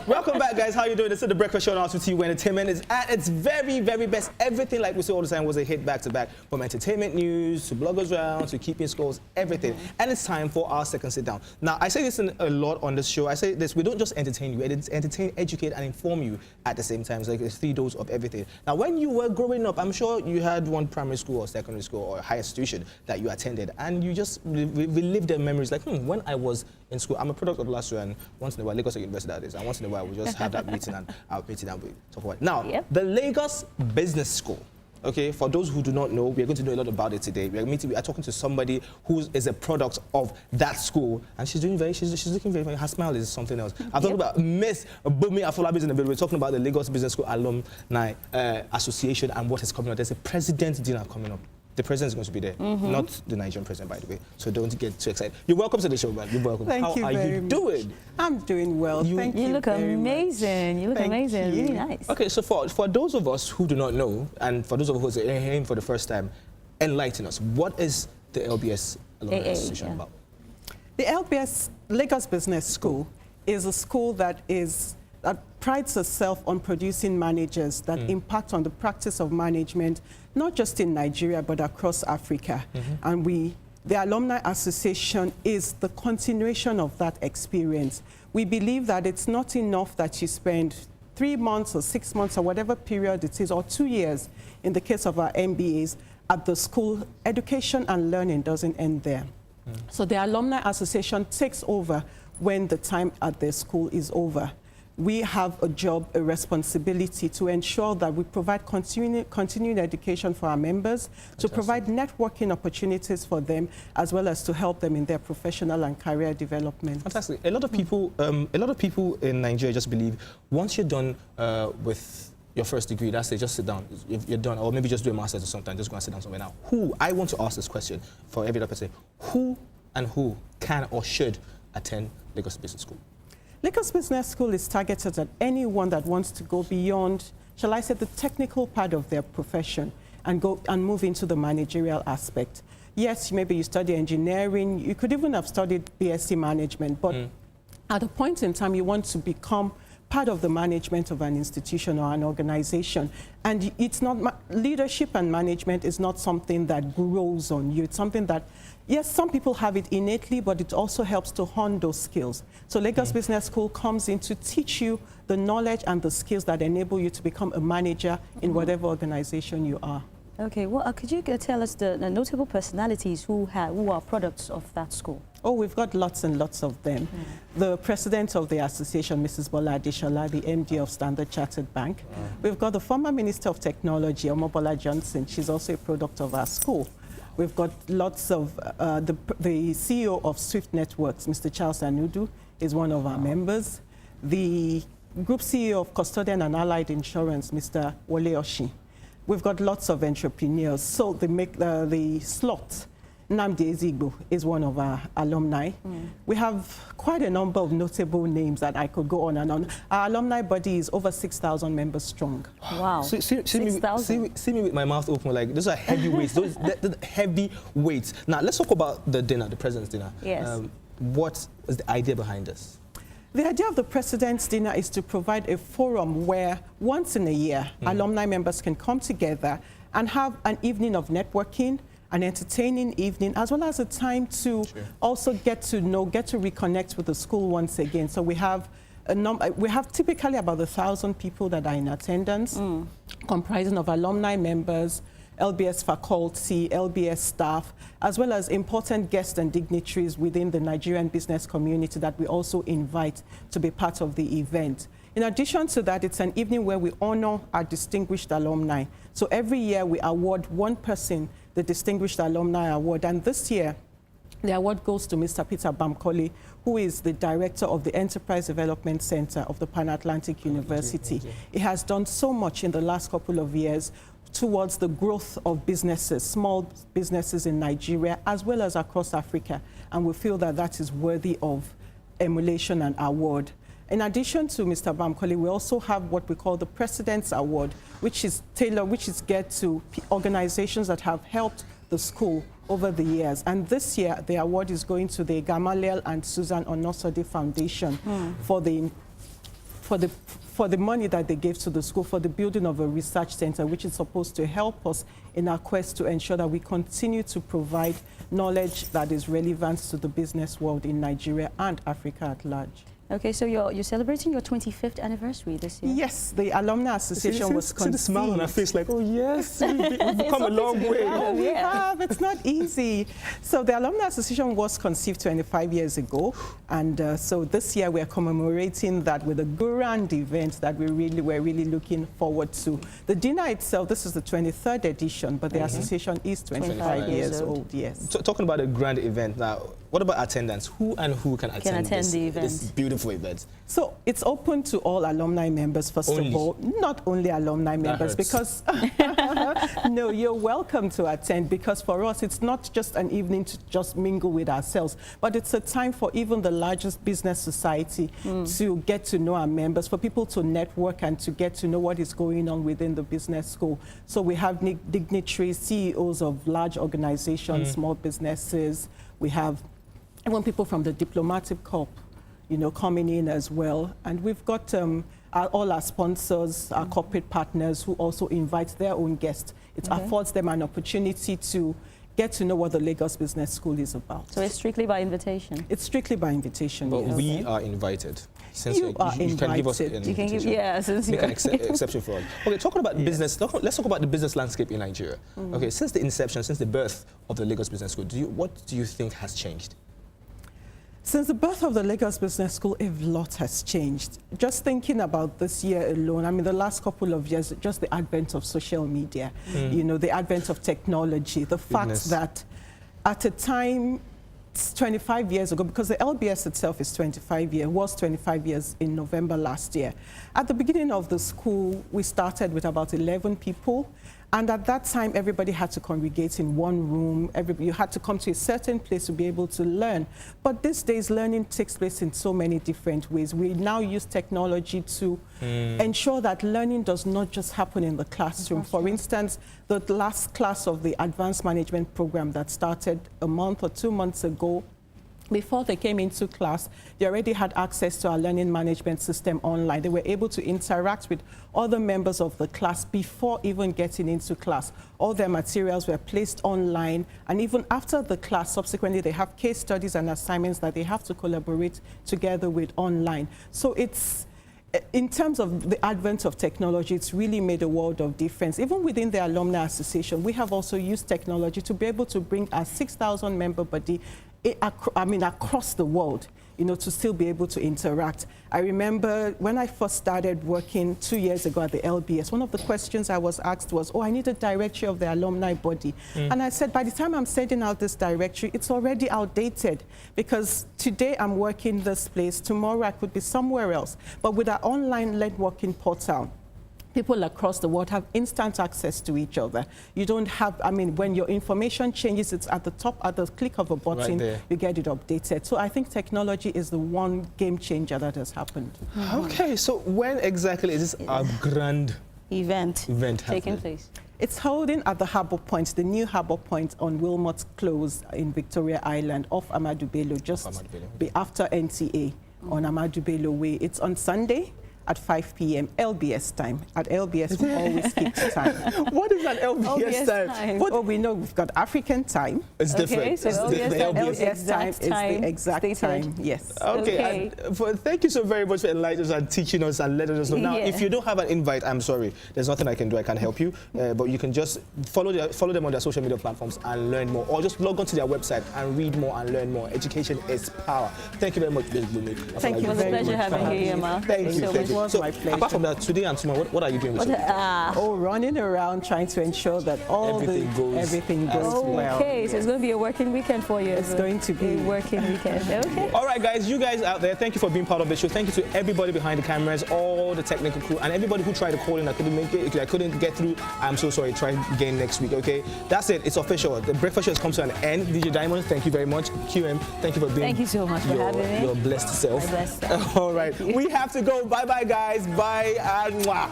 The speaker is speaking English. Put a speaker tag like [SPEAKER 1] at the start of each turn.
[SPEAKER 1] Welcome back, guys. How you doing? This is the Breakfast Show on RCTV, where entertainment is at its very, very best. Everything, like we say all the time, was a hit back-to-back. From entertainment news, to bloggers round, to keeping scores, everything. And it's time for our second sit-down. Now, I say this a lot on this show. I say this, we don't just entertain you. It's entertain, educate, and inform you at the same time. It's like it's 3 doses of everything. Now, when you were growing up, I'm sure you had one primary school or secondary school or higher institution that you attended, and you just relived the memories. Like, when I was in school, I'm a product of last year, and once in a while, Lagos University that is, and once in a while, we just have that meeting and our meeting and we talk about it. Now, the Lagos Business School. Okay, for those who do not know, we are going to know a lot about it today. We are talking to somebody who is a product of that school, and she's looking very, her smile is something else. I'm talking about Miss Bunmi Afolabi is in the middle. We're talking about the Lagos Business School Alumni Association and what is coming up. There's a president dinner coming up. The president is going to be there, not the Nigerian president, by the way. So don't get too excited. You're welcome to the show, man. You're welcome.
[SPEAKER 2] Thank you very much. How are you doing? I'm doing well. Thank you.
[SPEAKER 3] You look amazing. You look amazing. Really nice.
[SPEAKER 1] Okay, so for those of us who do not know, and for those of us who are hearing for the first time, enlighten us. What is the LBS Alumni Association about?
[SPEAKER 2] The LBS Lagos Business School is a school that prides itself on producing managers that impact on the practice of management, not just in Nigeria, but across Africa. And the Alumni Association is the continuation of that experience. We believe that it's not enough that you spend 3 months or 6 months or whatever period it is, or 2 years, in the case of our MBAs, at the school. Education and learning doesn't end there. So the Alumni Association takes over when the time at the school is over. We have a job, a responsibility to ensure that we provide continuing education for our members, to provide networking opportunities for them, as well as to help them in their professional and career development.
[SPEAKER 1] Fantastic. A lot of people in Nigeria just believe once you're done with your first degree, that's it, just sit down. If you're done, or maybe just do a master's or something, just go and sit down somewhere. Now, I want to ask this question for every other person. Who can or should attend Lagos Business School?
[SPEAKER 2] Lagos Business School is targeted at anyone that wants to go beyond, shall I say, the technical part of their profession and move into the managerial aspect. Yes, maybe you study engineering, you could even have studied BSc management, but at a point in time you want to become part of the management of an institution or an organization. And it's not, leadership and management is not something that grows on you. It's something that, yes, some people have it innately, but it also helps to hone those skills. So Lagos Business School comes in to teach you the knowledge and the skills that enable you to become a manager in whatever organization you are.
[SPEAKER 3] Okay, well, could you tell us the notable personalities who are products of that school?
[SPEAKER 2] Oh, we've got lots and lots of them. The president of the association, Mrs. Bola Adeshola, the MD of Standard Chartered Bank. We've got the former Minister of Technology, Omobola Johnson. She's also a product of our school. We've got lots of, the CEO of Swift Networks, Mr. Charles Anudu, is one of our members. The Group CEO of Custodian and Allied Insurance, Mr. Wole Oshi. We've got lots of entrepreneurs. So they make the slot. Nnamdi Ezigbo is one of our alumni. We have quite a number of notable names that I could go on and on. Our alumni body is over 6,000 members strong.
[SPEAKER 3] Wow.
[SPEAKER 1] See me with my mouth open, like, those are heavy weights. Those heavy weights. Now, let's talk about the dinner, the president's dinner.
[SPEAKER 3] Yes.
[SPEAKER 1] What is the idea behind this?
[SPEAKER 2] The idea of the President's Dinner is to provide a forum where once in a year, alumni members can come together and have an evening of networking, an entertaining evening, as well as a time to also get to reconnect with the school once again. So we have typically about 1,000 people that are in attendance, comprising of alumni members, LBS faculty, LBS staff, as well as important guests and dignitaries within the Nigerian business community that we also invite to be part of the event. In addition to that, it's an evening where we honor our distinguished alumni. So every year we award one person the Distinguished Alumni Award, and this year the award goes to Mr. Peter Bamkoli, who is the director of the Enterprise Development Center of the Pan-Atlantic University. He has done so much in the last couple of years towards the growth of businesses, small businesses in Nigeria, as well as across Africa. And we feel that that is worthy of emulation and award. In addition to Mr. Bamkoli, we also have what we call the President's Award, which is geared to organizations that have helped the school over the years. And this year, the award is going to the Gamaliel and Susan Onosode Foundation for for the money that they gave to the school for the building of a research center, which is supposed to help us in our quest to ensure that we continue to provide knowledge that is relevant to the business world in Nigeria and Africa at large.
[SPEAKER 3] Okay, so you're celebrating your 25th anniversary this year?
[SPEAKER 2] Yes, the Alumni Association was conceived.
[SPEAKER 1] See the smile on our face like, oh yes, we've come a long way.
[SPEAKER 2] Oh, we have. It's not easy. So the Alumni Association was conceived 25 years ago. And so this year we're commemorating that with a grand event that we're really looking forward to. The dinner itself, this is the 23rd edition, but the association is 25 years old, yes.
[SPEAKER 1] Talking about a grand event now, what about attendance? Who can attend this beautiful event?
[SPEAKER 2] So it's open to all alumni members, first of all. Not only alumni members, because no, you're welcome to attend, because for us it's not just an evening to just mingle with ourselves, but it's a time for even the largest business society to get to know our members, for people to network and to get to know what is going on within the business school. So we have dignitaries, CEOs of large organizations, small businesses. We have even people from the diplomatic corps, coming in as well. And we've got all our sponsors, our corporate partners who also invite their own guests. It affords them an opportunity to get to know what the Lagos Business School is about.
[SPEAKER 3] So it's strictly by invitation?
[SPEAKER 2] It's strictly by invitation,
[SPEAKER 1] but
[SPEAKER 2] yes.
[SPEAKER 1] we are invited. Since
[SPEAKER 2] you are invited.
[SPEAKER 1] Can give us an invitation.
[SPEAKER 3] You can give, yeah, since
[SPEAKER 1] make an exception for us. Okay, talking about business, let's talk about the business landscape in Nigeria. Okay, since the inception, since the birth of the Lagos Business School, what do you think has changed?
[SPEAKER 2] Since the birth of the Lagos Business School, a lot has changed. Just thinking about this year alone, I mean, the last couple of years, just the advent of social media, the advent of technology, the fact that at a time 25 years ago, because the LBS itself is 25 years in November last year. At the beginning of the school, we started with about 11 people. And at that time, everybody had to congregate in one room. You had to come to a certain place to be able to learn. But these days, learning takes place in so many different ways. We now use technology to ensure that learning does not just happen in the classroom. For instance, the last class of the advanced management program that started a month or 2 months ago, before they came into class, they already had access to our learning management system online. They were able to interact with other members of the class before even getting into class. All their materials were placed online, and even after the class, subsequently, they have case studies and assignments that they have to collaborate together with online. So it's, in terms of the advent of technology, it's really made a world of difference. Even within the Alumni Association, we have also used technology to be able to bring our 6,000 member body across the world, to still be able to interact. I remember when I first started working 2 years ago at the LBS, one of the questions I was asked was, I need a directory of the alumni body. And I said, by the time I'm sending out this directory, it's already outdated, because today I'm working this place, tomorrow I could be somewhere else. But with our online networking portal, people across the world have instant access to each other. You don't have, when your information changes, it's at the top, at the click of a button, you get it updated. So I think technology is the one game changer that has happened.
[SPEAKER 1] Okay, so when exactly is this grand event
[SPEAKER 3] taking place?
[SPEAKER 2] It's holding at the Harbour Point, the new Harbour Point on Wilmot Close in Victoria Island, off Amadou Bello, just after NTA on Amadou Bello Way. It's on Sunday at 5 p.m. LBS time. At LBS, we always keep time.
[SPEAKER 1] What is an LBS time?
[SPEAKER 2] What? We know we've got African time.
[SPEAKER 1] It's different.
[SPEAKER 2] So
[SPEAKER 1] the
[SPEAKER 2] LBS time is the exact time. Yes.
[SPEAKER 1] Okay. Thank you so very much for enlightening us and teaching us and letting us know. Now, if you don't have an invite, I'm sorry. There's nothing I can do. I can't help you. But you can just follow them on their social media platforms and learn more. Or just log on to their website and read more and learn more. Education is power. Thank you very much, Ms. Bunmi.
[SPEAKER 3] Thank you. It was a pleasure having you, Yema.
[SPEAKER 1] Thank you.
[SPEAKER 2] It was my pleasure.
[SPEAKER 1] Apart from that, today and tomorrow, what are you doing with
[SPEAKER 2] running around trying to ensure that everything goes well.
[SPEAKER 3] Okay, so it's going to be a working weekend for you.
[SPEAKER 2] It's going to be
[SPEAKER 3] a working weekend. Okay.
[SPEAKER 1] All right, guys, you guys out there, thank you for being part of the show. Thank you to everybody behind the cameras, all the technical crew, and everybody who tried to call in. I couldn't make it. If I couldn't get through, I'm so sorry. Try again next week, okay? That's it. It's official. The breakfast show has come to an end. DJ Diamond, thank you very much. QM, thank you for being.
[SPEAKER 3] Thank you so much for having me.
[SPEAKER 1] Your blessed self.
[SPEAKER 3] My blessed self.
[SPEAKER 1] All right. We have to go. Bye-bye, guys. Bye. And mwah.